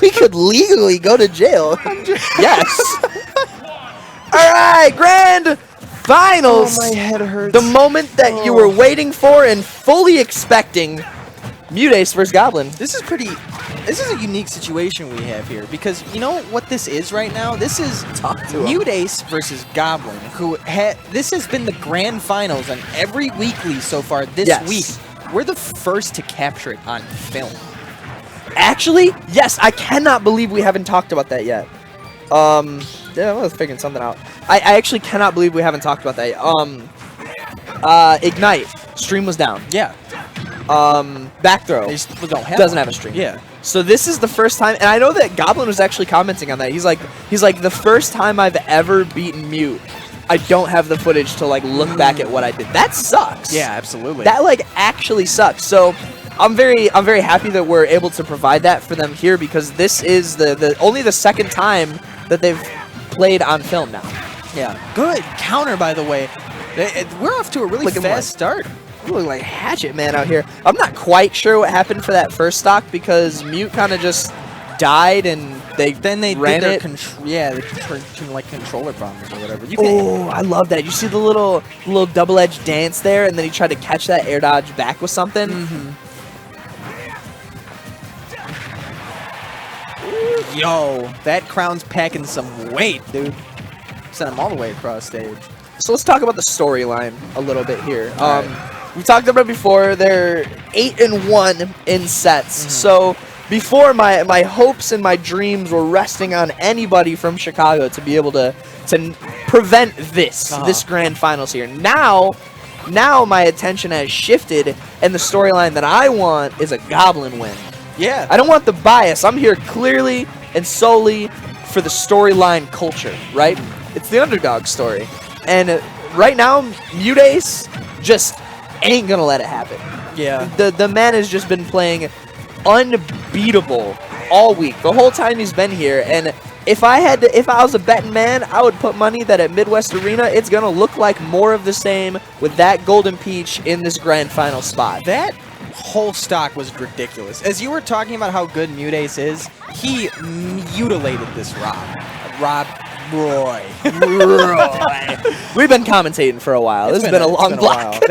We could legally go to jail. Yes. All right, grand finals. Oh, my head hurts. The moment that you were waiting for and fully expecting. MuteAce versus Goblin. This is a unique situation we have here because you know what this is right now? This is MuteAce versus Goblin, who this has been the grand finals on every weekly so far this week. We're the first to capture it on film. Actually, yes, I cannot believe we haven't talked about that yet. Yeah, I was figuring something out. I actually cannot believe we haven't talked about that yet. Ignite. Stream was down. Yeah. Back throw. They just don't have doesn't have a stream. Yeah. So this is the first time, and I know that Goblin was actually commenting on that. He's like, the first time I've ever beaten Mute, I don't have the footage to like look back at what I did. That sucks. Yeah, absolutely. That like actually sucks. So I'm very happy that we're able to provide that for them here because this is the only the second time that they've played on film now. Yeah. Good counter, by the way. We're off to a really fast start. You look like Hatchet Man out here. I'm not quite sure what happened for that first stock because Mute kind of just died and they ran it. Like controller problems or whatever. Oh, I love that. You see the little double-edged dance there, and then he tried to catch that air dodge back with something. Yo, that crown's packing some weight, dude. Sent him all the way across stage. So let's talk about the storyline a little bit here. We talked about it before. They're 8-1 in sets. So before, my hopes and my dreams were resting on anybody from Chicago to be able to prevent this grand finals here. Now my attention has shifted, and the storyline that I want is a Goblin win. Yeah. I don't want the bias. I'm here clearly and solely for the storyline culture, right? It's the underdog story. And right now, MuteAce just ain't gonna let it happen. Yeah. The man has just been playing unbeatable all week. The whole time he's been here. And if I was a betting man, I would put money that at Midwest Arena, it's gonna look like more of the same with that Golden Peach in this grand final spot. That whole stock was ridiculous. As you were talking about how good MuteAce is, he mutilated this Rob Roy. We've been commentating for a while. This has been a long block.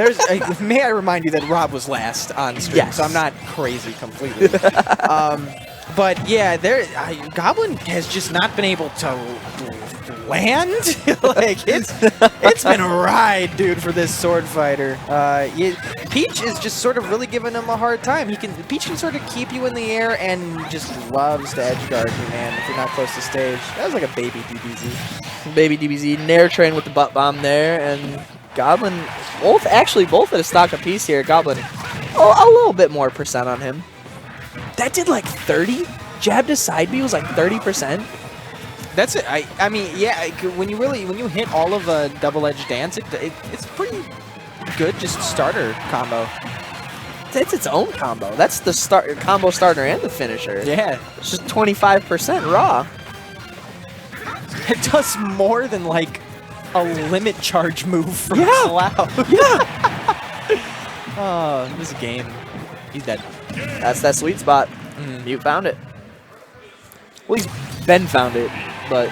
May I remind you that Rob was last on stream, so I'm not crazy completely. But yeah, Goblin has just not been able to land. Like it's been a ride, dude, for this sword fighter. Peach is just sort of really giving him a hard time. Peach can sort of keep you in the air and just loves to edge guard you, man, if you're not close to stage. That was like a baby DBZ. Baby DBZ, Nair train with the butt bomb there, and Goblin, both at a stock apiece here. Goblin, a little bit more percent on him. That did like 30? Jab to side B was like 30%? That's it. I mean, yeah, when you hit all of a double-edged dance, it's pretty good just starter combo. It's its own combo. That's the combo starter and the finisher. Yeah. It's just 25% raw. It does more than like a limit charge move from Slough. Yeah. Oh, this is a game. He's dead. That's that sweet spot. Mute found it. Well, he's Ben found it, but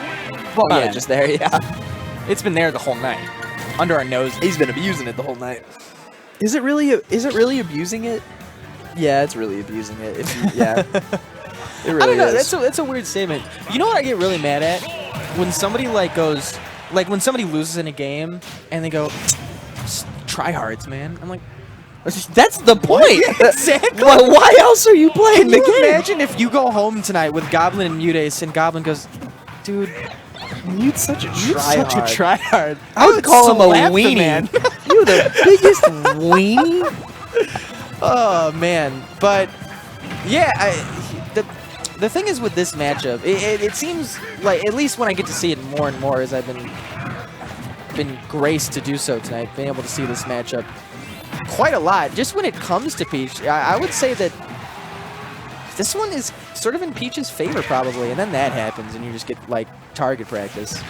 yeah, just there, yeah. It's been there the whole night, under our nose. He's been abusing it the whole night. Is it really abusing it? Yeah, it's really abusing it. Yeah, it really I don't know. is. That's a weird statement. You know what I get really mad at? When somebody when somebody loses in a game and they go, tryhards, man. I'm like, that's the point. Exactly. Well, why else are you playing the Can you game? imagine if you go home tonight with Goblin and MuteAce and Goblin goes, dude, Mute's such a tryhard. I would call him a weenie. Man. You're the biggest weenie. Oh man, but yeah, the thing is with this matchup, it seems like, at least when I get to see it more and more as I've been graced to do so tonight, being able to see this matchup quite a lot. Just when it comes to Peach, I would say that this one is sort of in Peach's favor probably, and then that happens and you just get like target practice.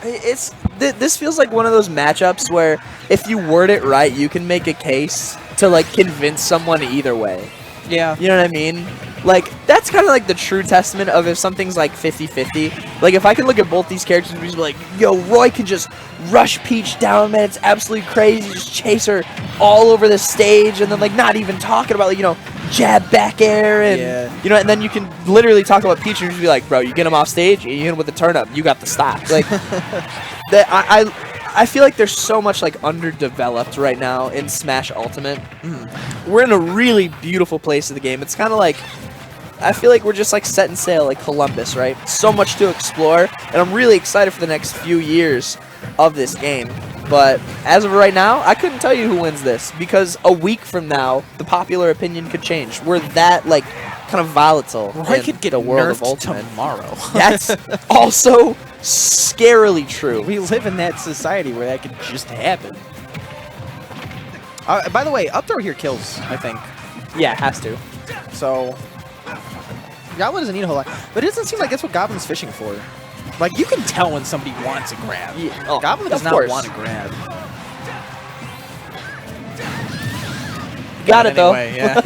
This feels like one of those matchups where if you word it right, you can make a case to like convince someone either way. Yeah. You know what I mean? Like, that's kind of like the true testament of if something's like 50-50. Like, if I can look at both these characters and be like, yo, Roy can just rush Peach down, man, it's absolutely crazy, just chase her all over the stage, and then, like, not even talking about, like, you know, jab back air, and, you know, and then you can literally talk about Peach and just be like, bro, you get him off stage, you hit him with the turn up, you got the stock. Like, I feel like there's so much, like, underdeveloped right now in Smash Ultimate. We're in a really beautiful place of the game. It's kind of like, I feel like we're just like setting sail like Columbus, right? So much to explore, and I'm really excited for the next few years of this game. But as of right now, I couldn't tell you who wins this, because a week from now, the popular opinion could change. We're that, like, kind of volatile. Roy could get the world of nerfed Ultimate tomorrow. That's also scarily true. We live in that society where that could just happen. By the way, up throw here kills, I think. Yeah, it has to. So Goblin doesn't need a whole lot, but it doesn't seem like that's what Goblin's fishing for. Like, you can tell when somebody wants a grab. Yeah. Oh, Goblin does not want a grab. Got it anyway, though.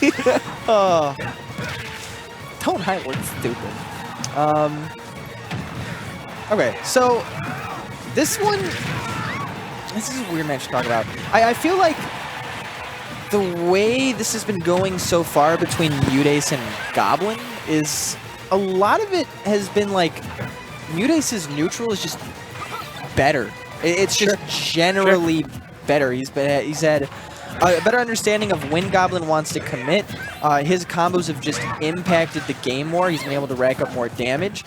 Yeah. Oh. Don't hide look stupid. Okay, so this is a weird match to talk about. I feel like the way this has been going so far between MuteAce and Goblin is a lot of it has been like MuteAce's neutral is just better. It's just generally better. He's had a better understanding of when Goblin wants to commit. His combos have just impacted the game more. He's been able to rack up more damage.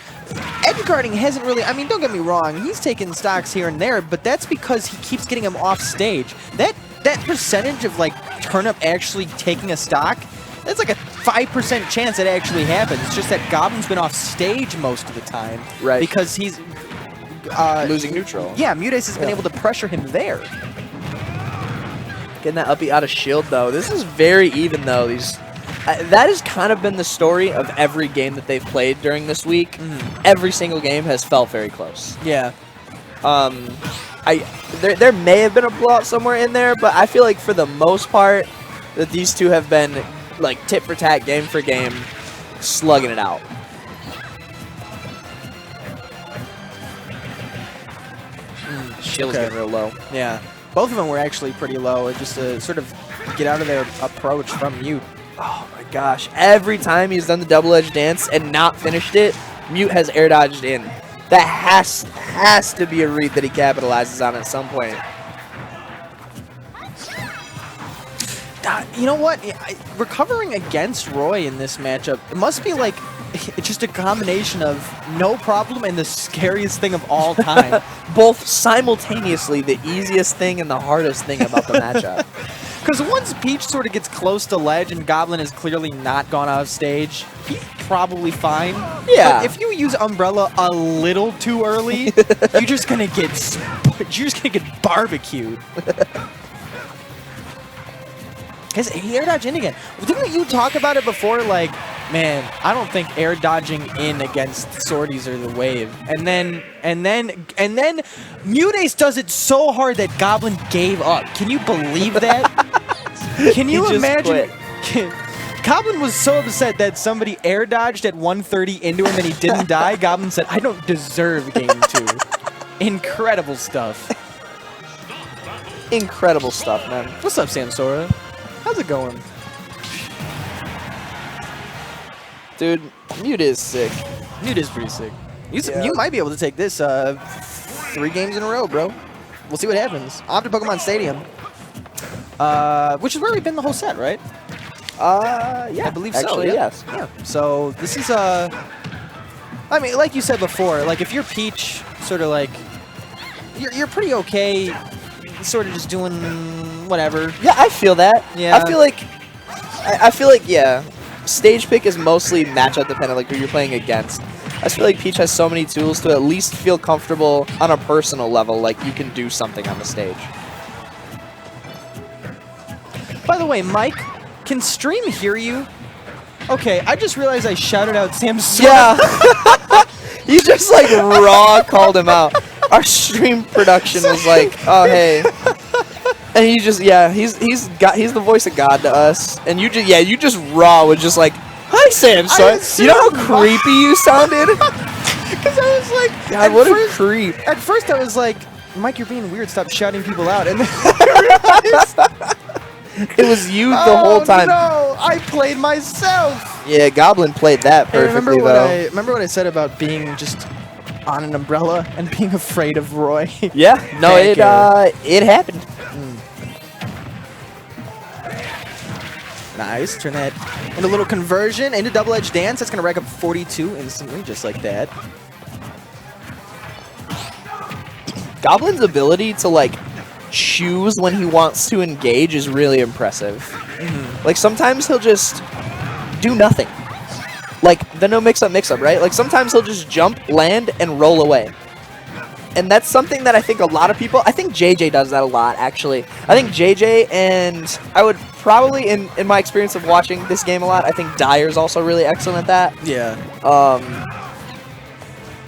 Edge guarding hasn't really, I mean, don't get me wrong, he's taking stocks here and there, but that's because he keeps getting him off stage. That percentage of, like, turnip actually taking a stock, that's like a 5% chance it actually happens. It's just that Goblin's been off stage most of the time. Right. Because he's losing neutral. Yeah, MuteAce has been able to pressure him there. Getting that uppy out of shield, though. This is very even, though. That has kind of been the story of every game that they've played during this week. Every single game has felt very close. Yeah. There may have been a blowout somewhere in there, but I feel like for the most part that these two have been like tit for tat, game for game, slugging it out. Shield's getting real low. Yeah. Both of them were actually pretty low, just to sort of get out of their approach from Mute. Oh my gosh. Every time he's done the double-edged dance and not finished it, Mute has air dodged in. That has to be a read that he capitalizes on at some point. You know what? Recovering against Roy in this matchup, it must be like it's just a combination of no problem and the scariest thing of all time. Both simultaneously the easiest thing and the hardest thing about the matchup. Because once Peach sort of gets close to ledge and Goblin has clearly not gone off stage, he's probably fine. Yeah. But if you use Umbrella a little too early, you're just gonna get barbecued. His air dodge in again. Didn't you talk about it before? Like, man, I don't think air dodging in against swordies are the wave. And then MuteAce does it so hard that Goblin gave up. Can you believe that? Can you imagine? Goblin was so upset that somebody air dodged at 130 into him and he didn't die. Goblin said, "I don't deserve game 2." Incredible stuff. Incredible stuff, man. What's up, Samsora? How's it going? Dude, Mute is sick. Mute is pretty sick. You might be able to take this 3 games in a row, bro. We'll see what happens. After Pokemon Stadium. Which is where we've been the whole set, right? Yeah. I believe actually, so. yes. Yeah. So this is I mean, like you said before, like if you're Peach, sort of like you're pretty okay, sort of just doing whatever. Yeah, I feel that. Yeah. I feel like yeah. Stage pick is mostly matchup dependent, like who you're playing against. I feel like Peach has so many tools to at least feel comfortable on a personal level, like you can do something on the stage. By the way, Mike, can stream hear you? Okay, I just realized I shouted out Sam's. Yeah. You just like raw called him out. Our stream production was like, oh hey. And he just, yeah, he's the voice of God to us. And you just raw with just like, hi Sam, son. You know how creepy you sounded? Because I was like, God, what a creep. At first I was like, Mike, you're being weird. Stop shouting people out. And then I realized it was you the whole time. No, I played myself. Yeah, Goblin played that perfectly, though. Remember what I said about being just on an umbrella and being afraid of Roy? Yeah, no, it happened. Nice. Turn that into a little conversion into double-edged dance. That's going to rack up 42 instantly, just like that. Goblin's ability to, like, choose when he wants to engage is really impressive. Like, sometimes he'll just do nothing. Like, the no mix-up, right? Like, sometimes he'll just jump, land, and roll away. And that's something that I think a lot of people... I think JJ does that a lot, actually. I think JJ and... I would probably, in my experience of watching this game a lot, I think Dyer's also really excellent at that. Yeah.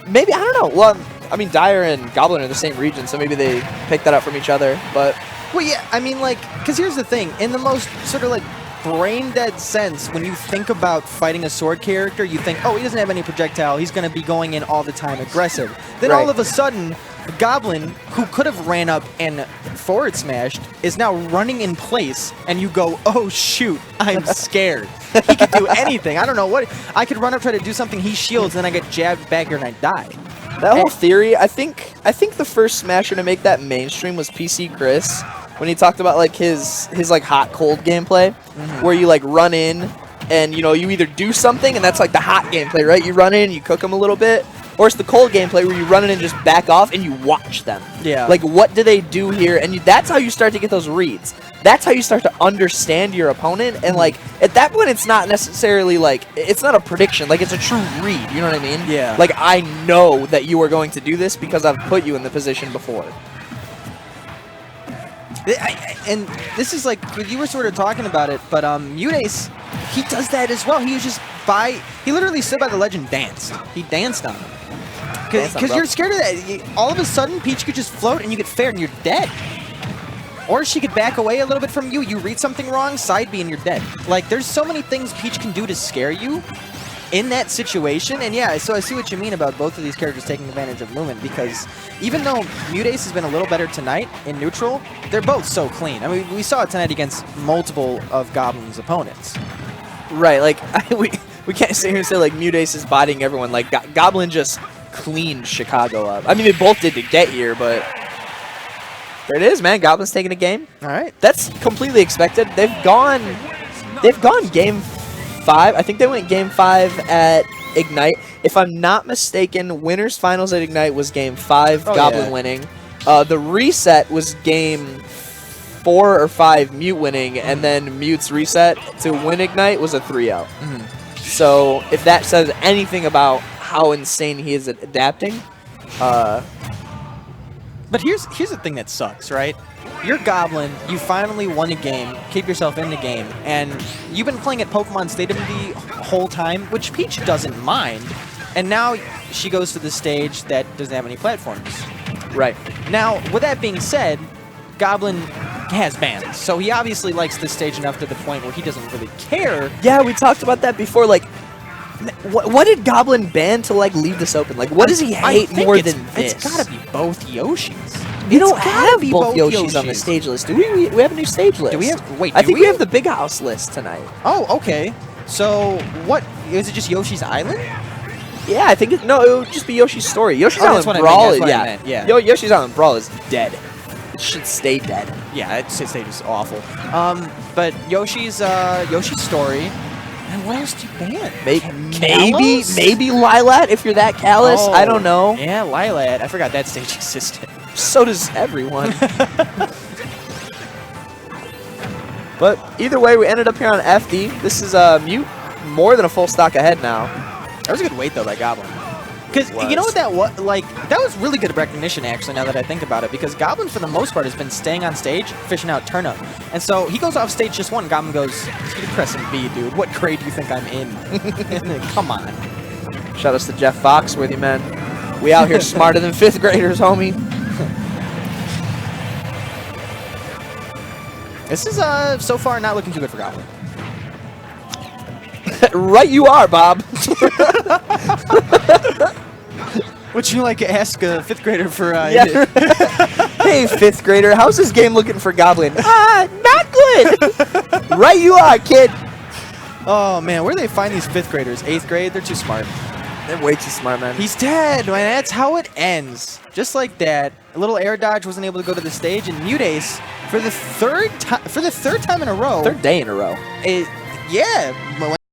Maybe, I don't know. Well, I mean, Dyer and Goblin are in the same region, so maybe they picked that up from each other, but... Well, yeah, I mean, like... Because here's the thing. In the most sort of, like, brain-dead sense, when you think about fighting a sword character, you think, oh, he doesn't have any projectile, he's going to be going in all the time aggressive. Then all of a sudden, Goblin, who could have ran up and forward smashed, is now running in place, and you go, oh, shoot, I'm scared. He could do anything. I don't know what... I could run up, try to do something, he shields, and then I get jabbed back here and I die. That whole theory, I think the first Smasher to make that mainstream was PC Chris, when he talked about like his like hot cold gameplay, where you like run in and you know you either do something and that's like the hot gameplay, right? You run in, you cook them a little bit, or it's the cold gameplay where you run in and just back off and you watch them. Yeah. Like what do they do here? And that's how you start to get those reads. That's how you start to understand your opponent. And like at that point, it's not necessarily like it's not a prediction. Like it's a true read. You know what I mean? Yeah. Like I know that you are going to do this because I've put you in the position before. And this is like, you were sort of talking about it, but MuteAce, he does that as well. He was just he literally stood by the ledge and danced. He danced on him. Because you're scared of that. All of a sudden, Peach could just float and you get fared and you're dead. Or she could back away a little bit from you, you read something wrong, side B and you're dead. Like, there's so many things Peach can do to scare you in that situation. And yeah, so I see what you mean about both of these characters taking advantage of movement, because even though MuteAce has been a little better tonight in neutral, they're both so clean. I mean, we saw it tonight against multiple of Goblin's opponents. Right, like, we can't sit here and say, like, MuteAce is bodying everyone. Like, Goblin just cleaned Chicago up. I mean, they both did to get here, but there it is, man. Goblin's taking a game. All right. That's completely expected. They've gone game 5. I think they went game 5 at Ignite. If I'm not mistaken, winners finals at Ignite was game 5, Goblin winning. The reset was game 4 or 5, Mute winning, and then Mute's reset to win Ignite was a 3-0. So if that says anything about how insane he is at adapting. But here's the thing that sucks, right? You're Goblin, you finally won a game, keep yourself in the game, and you've been playing at Pokemon Stadium the whole time, which Peach doesn't mind, and now she goes to the stage that doesn't have any platforms. Right. Now, with that being said, Goblin has bans, so he obviously likes this stage enough to the point where he doesn't really care. Yeah, we talked about that before, like, what did Goblin ban to, like, leave this open? Like, what does he hate more than this? It's gotta be both Yoshis. You don't have both Yoshis on the stage list, do we? We have a new stage list. Do we have? Wait, I think we have the Big House list tonight. Oh, okay. So, what? Is it just Yoshi's Island? Yeah, I think no, it would just be Yoshi's Story. Yoshi's Island Brawl is Yoshi's Island Brawl is dead. It should stay dead. Yeah, it should stay just awful. But Yoshi's Story. And what else do you ban? Maybe Lilat if you're that callous. I don't know. Yeah, Lilat. I forgot that stage existed. So does everyone. But either way, we ended up here on FD. This is Mute more than a full stock ahead now. That was a good wait though by Goblin. Because you know what that was? Like, that was really good recognition, actually, now that I think about it. Because Goblin, for the most part, has been staying on stage, fishing out turn-up. And so he goes off stage just one, and Goblin goes, "You're pressing B, dude. What grade do you think I'm in?" Come on. Shout outs to Jeff Foxworthy, man. We out here smarter than 5th graders, homie. This is so far not looking too good for Goblin. Right you are, Bob. Would you like to ask a 5th grader for... Yeah. Hey, 5th grader, how's this game looking for Goblin? Not good. Right you are, kid. Oh, man, where do they find these 5th graders? 8th grade? They're too smart. They're way too smart, man. He's dead, man. That's how it ends. Just like that. A little air dodge wasn't able to go to the stage, and MuteAce, for the third time in a row... Third day in a row. Yeah.